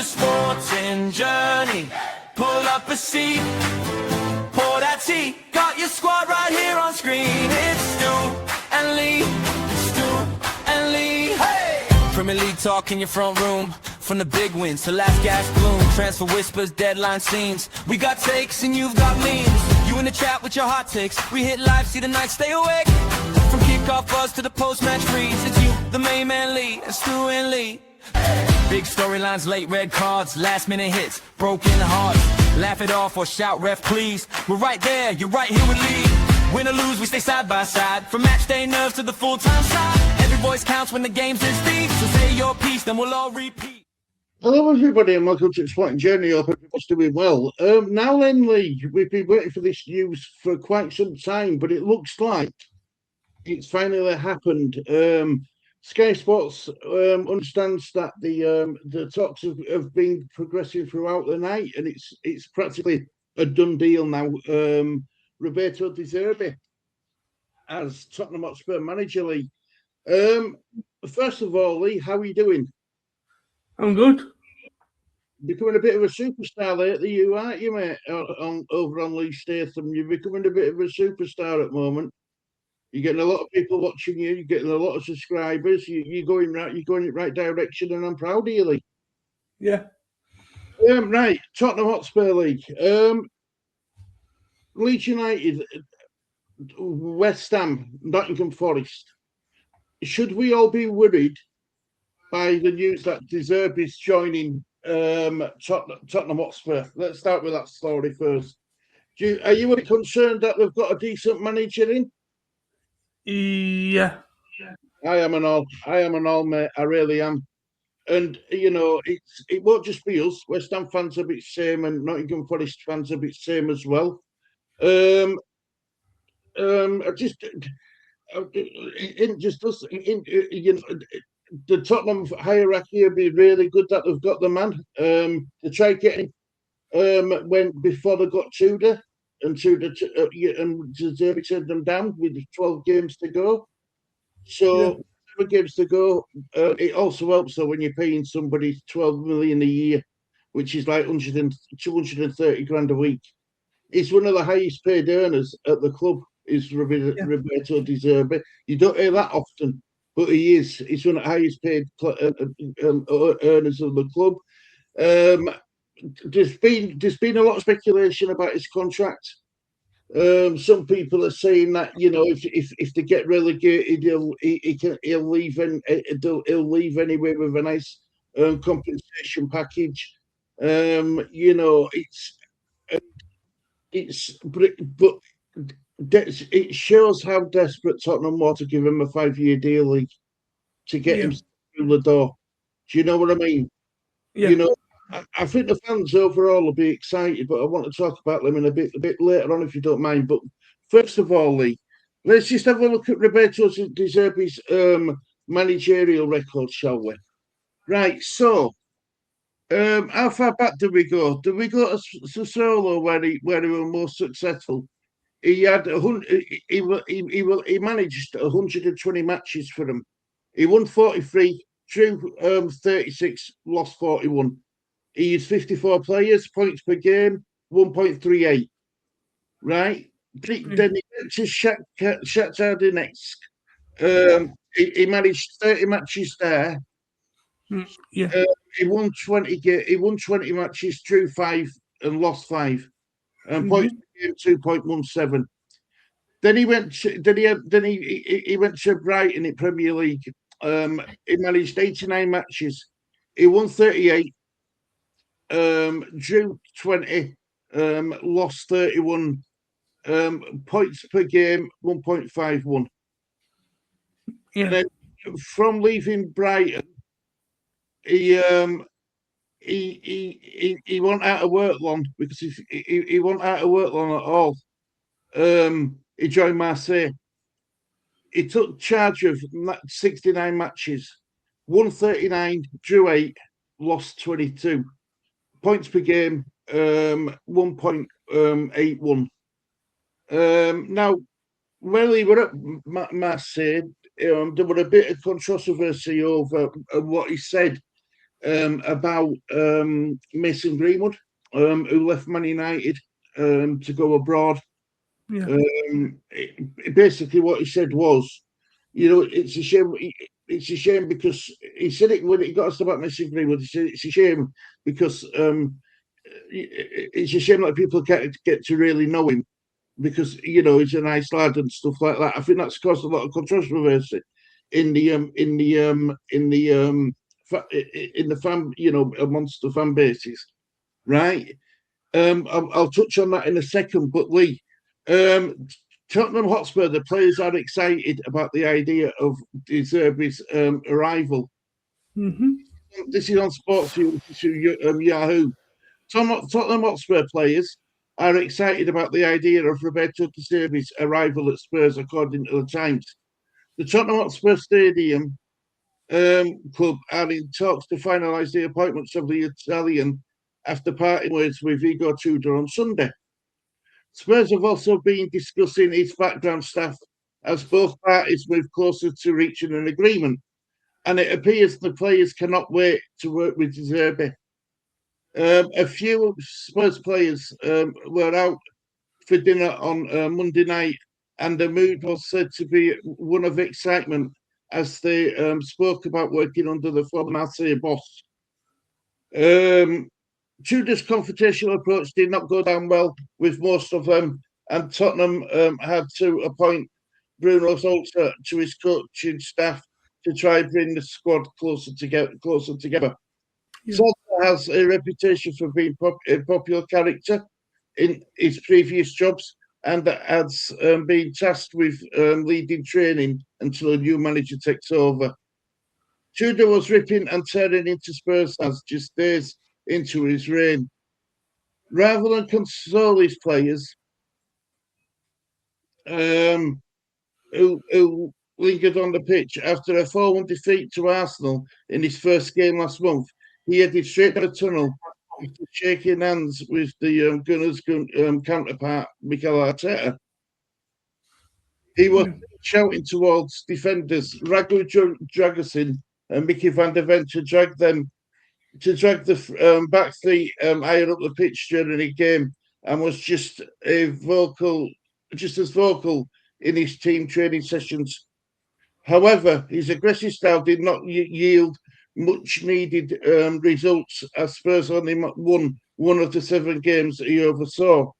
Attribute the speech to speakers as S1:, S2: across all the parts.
S1: sporting journey. Pull up a seat, pour that tea. Got your squad right here on screen. It's Stu and Lee, Stu and Lee. Hey! Premier League talk in your front room. From the big wins to last gas gloom. Transfer whispers, deadline scenes. We got takes and you've got leans. You in the chat with your hot takes. We hit live, see the night, stay awake. From kickoff buzz to the post-match freeze. It's you, the main man Lee, and Stu and Lee. Big storylines, late red cards, last minute hits, broken hearts. Laugh it off or shout ref please. We're right there, you're right here with Lee. Win or lose, we stay side by side. From match day nerves to the full-time side. Every voice counts when the game's in speed. So say your piece, then we'll all repeat.
S2: Hello everybody and welcome to Sporting Journey. I hope everybody's doing well. Now then, Lee, we've been waiting for this news for quite some time, but it looks like it's finally happened. Sky Sports understands that the talks have been progressing throughout the night, and it's practically a done deal now. Roberto De Zerbi as Tottenham Hotspur manager, Lee. First of all, Lee, how are you doing?
S3: I'm good.
S2: Becoming a bit of a superstar lately, you aren't you, mate? Over on Lee Statham, you're becoming a bit of a superstar at the moment. You're getting a lot of people watching you. You're getting a lot of subscribers. You're going right. You're going in the right direction, and I'm proud of you, Lee.
S3: Yeah.
S2: Right, Tottenham Hotspur League. Leeds United, West Ham, Nottingham Forest. Should we all be worried by the news that De Zerbi's joining Tottenham Hotspur? Let's start with that story first. Are you really concerned that they've got a decent manager in?
S3: Yeah.
S2: I am and all, mate. I really am. And you know, it won't just be us. West Ham fans are a bit same, and Nottingham Forest fans are a bit same as well. I just you know, the Tottenham hierarchy would be really good that they've got the man. They tried getting when before they got Tudor, and Tudor and De Zerbi turned them down with 12 games to go. So 7 games to go. It also helps though when you're paying somebody 12 million a year, which is like 230 grand a week. He's one of the highest paid earners at the club. Is Roberto De Zerbi. You don't hear that often, but he is. He's one of the highest paid earners of the club. There's been a lot of speculation about his contract. Some people are saying that, you know, if they get relegated, he'll leave and he'll leave anyway with a nice compensation package. You know, it shows how desperate Tottenham were to give him a 5-year deal to get him through the door. Do you know what I mean?
S3: Yeah.
S2: You know, I think the fans overall will be excited, but I want to talk about them in a bit later on, if you don't mind. But first of all, Lee, let's just have a look at Roberto De Zerbi's managerial record, shall we? Right. So, how far back do we go? Do we go to Sassuolo where he was most successful? He had he managed 120 matches for them. He won 43, drew 36, lost 41. He used 54 players, points per game, 1.38. Right? Then he went to Shakhtar Donetsk. He managed 30 matches there.
S3: Yeah.
S2: He won 20 matches, drew 5 and lost 5. And points per game 2.17. Then he went to Brighton in Premier League. He managed 89 matches. He won 38. Drew 20, lost 31, points per game 1.51.
S3: Yeah.
S2: Then from leaving Brighton, he went out of work long because he went out of work long at all. He joined Marseille. He took charge of 69 matches, won 39, drew 8, lost 22. Points per game, 1.81. Now, when he were at Marseille, there were a bit of controversy over what he said. about Mason Greenwood, who left Man United to go abroad.
S3: Yeah.
S2: Basically, what he said was, it's a shame. It's a shame because he said it when he got asked about Mason Greenwood. He said it's a shame because it's a shame that people get to really know him because he's a nice lad and stuff like that. I think that's caused a lot of controversy in the fan, amongst the fan bases, right? I'll touch on that in a second, but Lee, Tottenham Hotspur, the players are excited about the idea of De Zerbi's arrival.
S3: Mm-hmm.
S2: This is on Sports Yahoo. Tottenham Hotspur players are excited about the idea of Roberto De Zerbi's arrival at Spurs, according to the Times. The Tottenham Hotspur Stadium club are in talks to finalise the appointments of the Italian after parting ways with Igor Tudor on Sunday. Spurs have also been discussing his background staff as both parties move closer to reaching an agreement, and it appears the players cannot wait to work with De Zerbi. A few Spurs players were out for dinner on Monday night, and the mood was said to be one of excitement as they spoke about working under the former Marseille boss. Tudor's confrontational approach did not go down well with most of them, and Tottenham had to appoint Bruno Solskjaer to his coaching staff to try and bring the squad closer together.
S3: Yeah.
S2: Solskjaer has a reputation for being a popular character in his previous jobs and has been tasked with leading training until a new manager takes over. Tudor was ripping and tearing into Spurs as just days into his reign. Rather than console his players, who lingered on the pitch after a 4-1 defeat to Arsenal in his first game last month, he headed straight to the tunnel after shaking hands with the Gunners' counterpart, Mikel Arteta. He was shouting towards defenders Raghu Dragosin and Mickey van der Ven to drag the back three higher up the pitch during the game, and was just as vocal in his team training sessions. However, his aggressive style did not yield much needed results as Spurs only won one of the 7 games that he oversaw.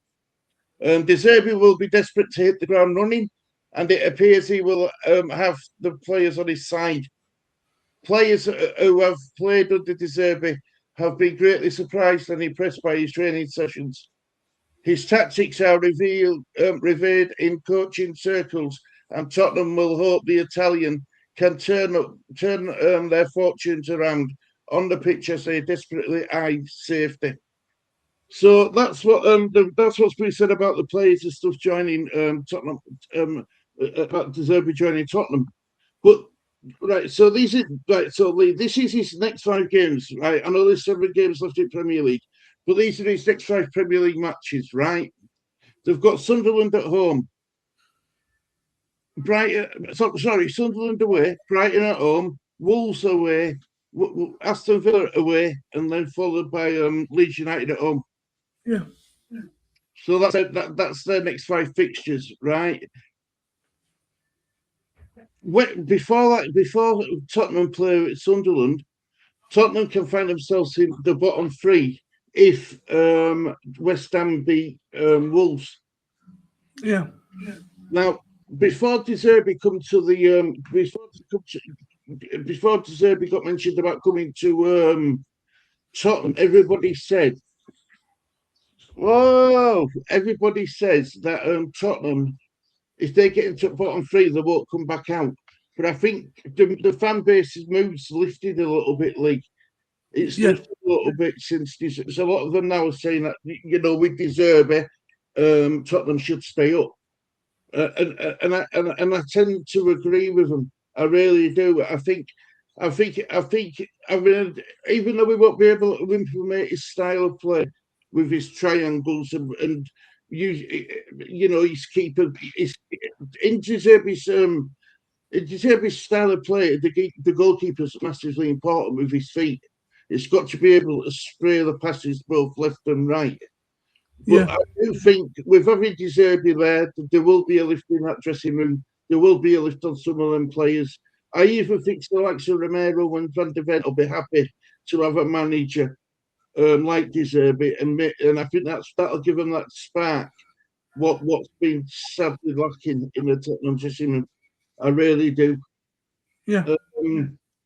S2: De Zerbi will be desperate to hit the ground running, and it appears he will have the players on his side. Players who have played under De Zerbi have been greatly surprised and impressed by his training sessions. His tactics are revered in coaching circles, and Tottenham will hope the Italian can turn their fortunes around on the pitch as they desperately eye safety. So that's what's been said about the players and stuff joining Tottenham, about De Zerbi joining Tottenham. But right, so these is right. So Lee, this is his next 5 games, right? I know there's 7 games left in Premier League, but these are his next 5 Premier League matches, right? They've got Sunderland at home, Sunderland away, Brighton at home, Wolves away, Aston Villa away, and then followed by Leeds United at home.
S3: Yeah.
S2: So that's their next 5 fixtures, right? Before Tottenham play at Sunderland, Tottenham can find themselves in the bottom 3 if West Ham beat Wolves.
S3: Yeah.
S2: Now, before De Zerbi before De Zerbi got mentioned about coming to Tottenham, everybody says that Tottenham, if they get into bottom 3, they won't come back out. But I think the fan base's mood's lifted a little bit, Lee. It's lifted a little bit since a lot of them now are saying that, with De Zerbi, Tottenham should stay up. And I tend to agree with them. I really do. I mean, even though we won't be able to implement his style of play with his triangles and his keeper, in De Zerbi's style of play, the goalkeeper's massively important with his feet. It's got to be able to spray the passes both left and right. But
S3: Yeah.
S2: I do think with having De Zerbi there will be a lift in that dressing room. There will be a lift on some of them players. I even think the likes of Romero and Van de Ven will be happy to have a manager like De Zerbi, and I think that'll give them that spark. What's been sadly lacking in the Tottenham dressing room, I really do.
S3: Yeah.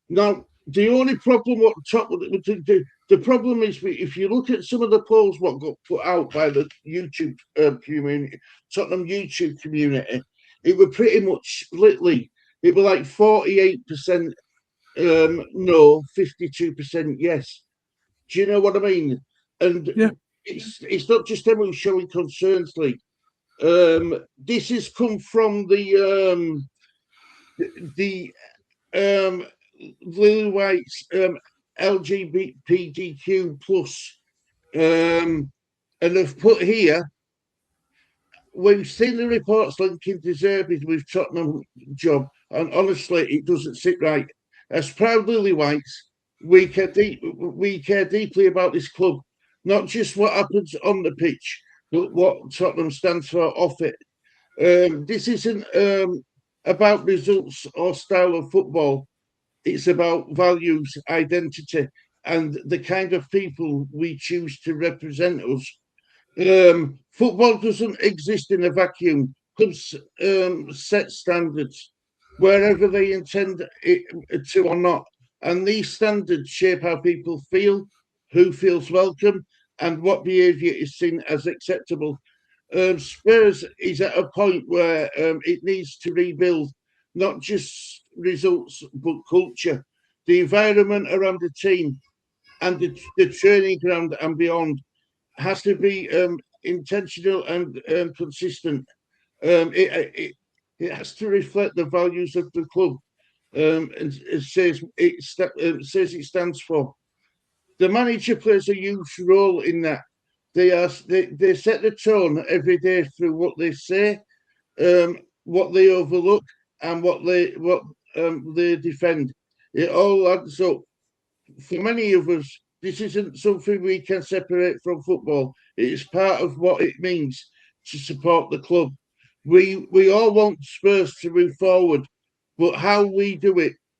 S2: Now, the only problem what top the problem is if you look at some of the polls what got put out by the YouTube community, Tottenham YouTube community, it were pretty much splitly. It were like 48% no, 52% yes. Do you know what I mean? And
S3: Yeah.
S2: it's not just them who's showing concerns, Lee. This has come from the Lily White's LGBTQ plus, and they've put here. We've seen the reports linking De Zerbi with Tottenham job, and honestly, it doesn't sit right. As proud Lily Whites, we care deeply about this club, not just what happens on the pitch, but what Tottenham stands for off it. This isn't about results or style of football. It's about values, identity, and the kind of people we choose to represent us. Football doesn't exist in a vacuum. Clubs set standards wherever they intend it to or not. And these standards shape how people feel, who feels welcome, and what behaviour is seen as acceptable. Spurs is at a point where it needs to rebuild not just results but culture, the environment around the team, and the training ground and beyond has to be intentional and consistent. It has to reflect the values of the club. And says it stands for. The manager plays a huge role in that. They set the tone every day through what they say, what they overlook, and what they defend. It all adds up. For many of us, this isn't something we can separate from football. It is part of what it means to support the club. We all want Spurs to move forward, but how we do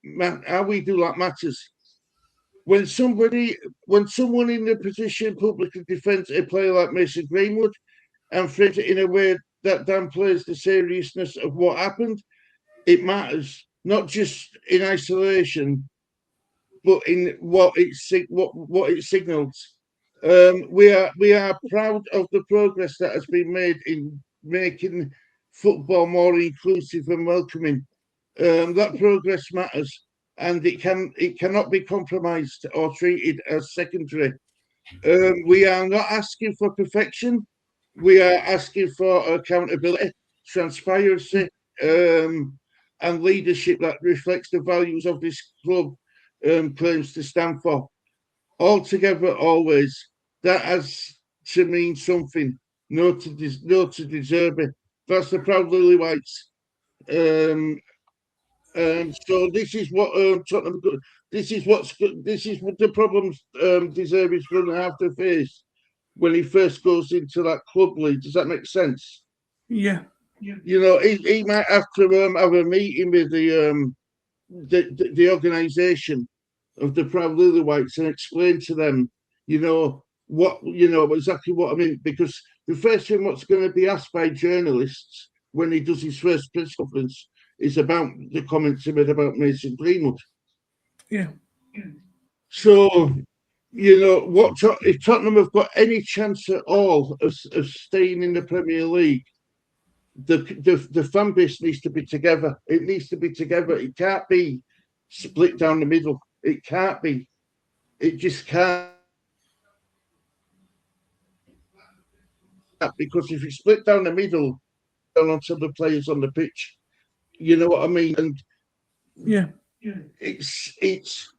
S2: that matters. When someone in the position publicly defends a player like Mason Greenwood and frames it in a way that downplays the seriousness of what happened, it matters not just in isolation, but in what it signals. We are proud of the progress that has been made in making football more inclusive and welcoming. That progress matters, and it cannot be compromised or treated as secondary. We are not asking for perfection. We are asking for accountability, transparency, and leadership that reflects the values of this club claims to stand for. All together, always. That has to mean something. No to deserve it. That's the proud Lily Whites. Um, so this is what Tottenham. This is what the problems De Zerbi's going to have to face when he first goes into that club league. Does that make sense?
S3: Yeah.
S2: He might have to have a meeting with the organisation of the Proud Lily Whites and explain to them, exactly what I mean. Because the first thing what's going to be asked by journalists when he does his first press conference is about the comments he made about Mason Greenwood.
S3: Yeah.
S2: So, if Tottenham have got any chance at all of staying in the Premier League, the fan base needs to be together. It needs to be together. It can't be split down the middle. It can't be. It just can't. Because if it's split down the middle, down onto the players on the pitch, you know what I mean? And
S3: Yeah.
S2: it's it's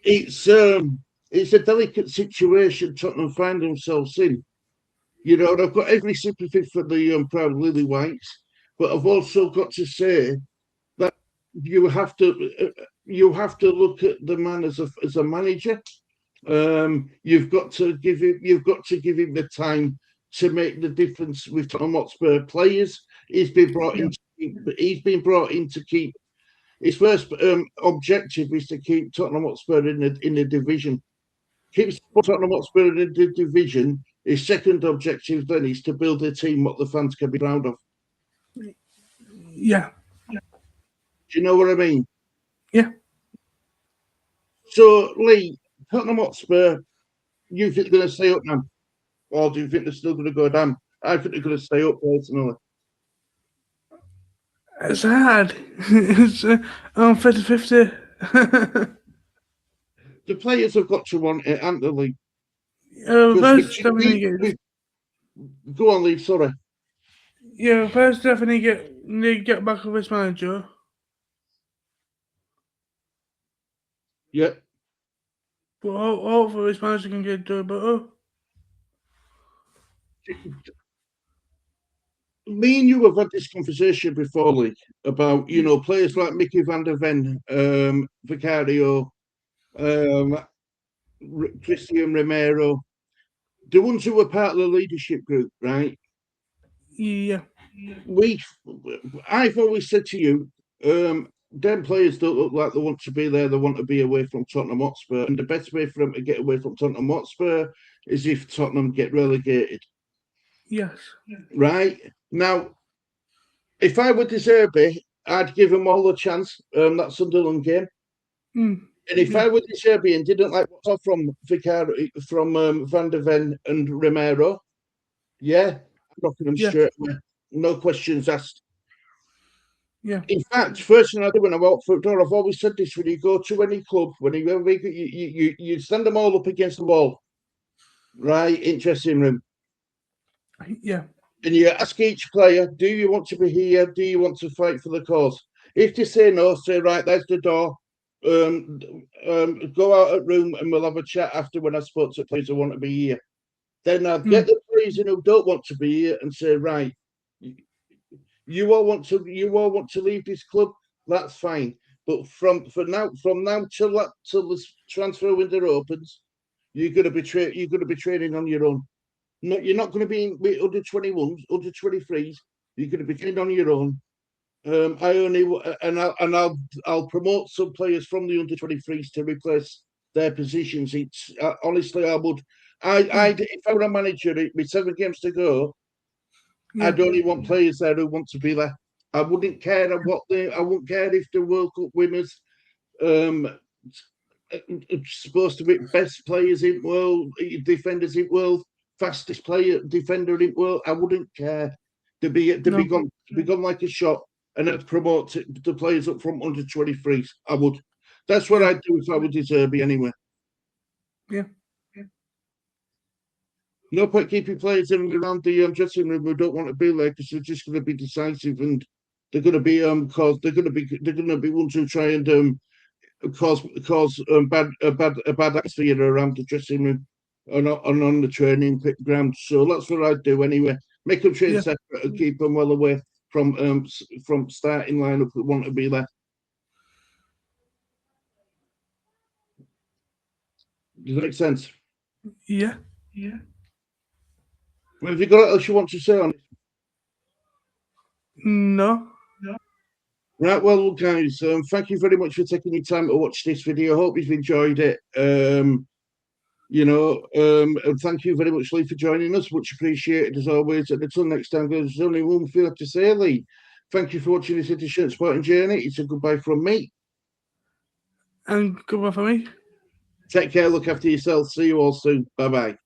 S2: it's a delicate situation Tottenham find themselves in. And I've got every sympathy for the proud Lily Whites, but I've also got to say that you have to look at the man as a manager. You've got to give him the time to make the difference with Tottenham Hotspur players. He's been brought in. To keep his first objective is to keep Tottenham Hotspur in the division. Keeps Tottenham Hotspur in the division. His second objective then is to build a team what the fans can be proud of.
S3: Yeah.
S2: Do you know what I mean?
S3: Yeah.
S2: So, Lee, Tottenham Hotspur, you think they're going to stay up now? Or do you think they're still going to go down? I think they're going to stay up personally.
S3: It's hard. It's 50-50.
S2: The players have got to want it, haven't they, Lee?
S3: First, definitely
S2: Go on, Lee, sorry.
S3: Yeah, first definitely need to get back with his manager.
S2: Yeah.
S3: But hopefully his manager can get to it better.
S2: Me and you have had this conversation before, Lee, about, players like Mickey van der Ven, Vicario, Christian Romero, the ones who were part of the leadership group, right?
S3: Yeah.
S2: I've always said to you, them players don't look like they want to be there. They want to be away from Tottenham Hotspur, and the best way for them to get away from Tottenham Hotspur is if Tottenham get relegated.
S3: Yes.
S2: Right now, if I were De Zerbi, I'd give him all the chance. That Sunderland game. And if I were De Zerbi and didn't like what's off from Van der Ven and Romero, I'm knocking them straight away. No questions asked.
S3: Yeah.
S2: In fact, first thing I do when I walk through the door, I've always said this: when you go to any club, you stand them all up against the wall, right? In dressing room.
S3: Yeah.
S2: And you ask each player, do you want to be here? Do you want to fight for the cause? If they say no, say, right, there's the door. Go out of room and we'll have a chat after when I spoke to players who want to be here. Then I'll get the players in who don't want to be here and say, right, you all want to leave this club, that's fine. But from now till the transfer window opens, you're gonna be training on your own. No, you're not going to be with under 21s, under 23s. You're going to be training on your own. I'll promote some players from the under 23s to replace their positions. It's honestly, I would. If I were a manager with 7 games to go, I'd only want players there who want to be there. I wouldn't care I wouldn't care if the World Cup winners, supposed to be best players in world, defenders in world, fastest defender in world. I wouldn't care. To be gone like a shot, and I'd promote the players up from under 23s. I would. That's what I'd do if I were De Zerbi anyway.
S3: Yeah.
S2: No point keeping players in and around the dressing room who don't want to be there because they're just going to be decisive and they're going to be they're going to be ones who try and cause a bad atmosphere around the dressing room and on the training ground. So that's what I'd do anyway. Make them train separate and keep them well away from starting lineup that want to be there. Does that make sense?
S3: Yeah.
S2: Well, have you got anything else you want to say on it?
S3: No.
S2: Right, well, guys, thank you very much for taking your time to watch this video. I hope you've enjoyed it. And thank you very much, Lee, for joining us. Much appreciated, as always. And until next time, there's only one thing I have to say, Lee. Thank you for watching this edition of Sporting Journey. It's a goodbye from me.
S3: And goodbye for me.
S2: Take care, look after yourself. See you all soon. Bye-bye.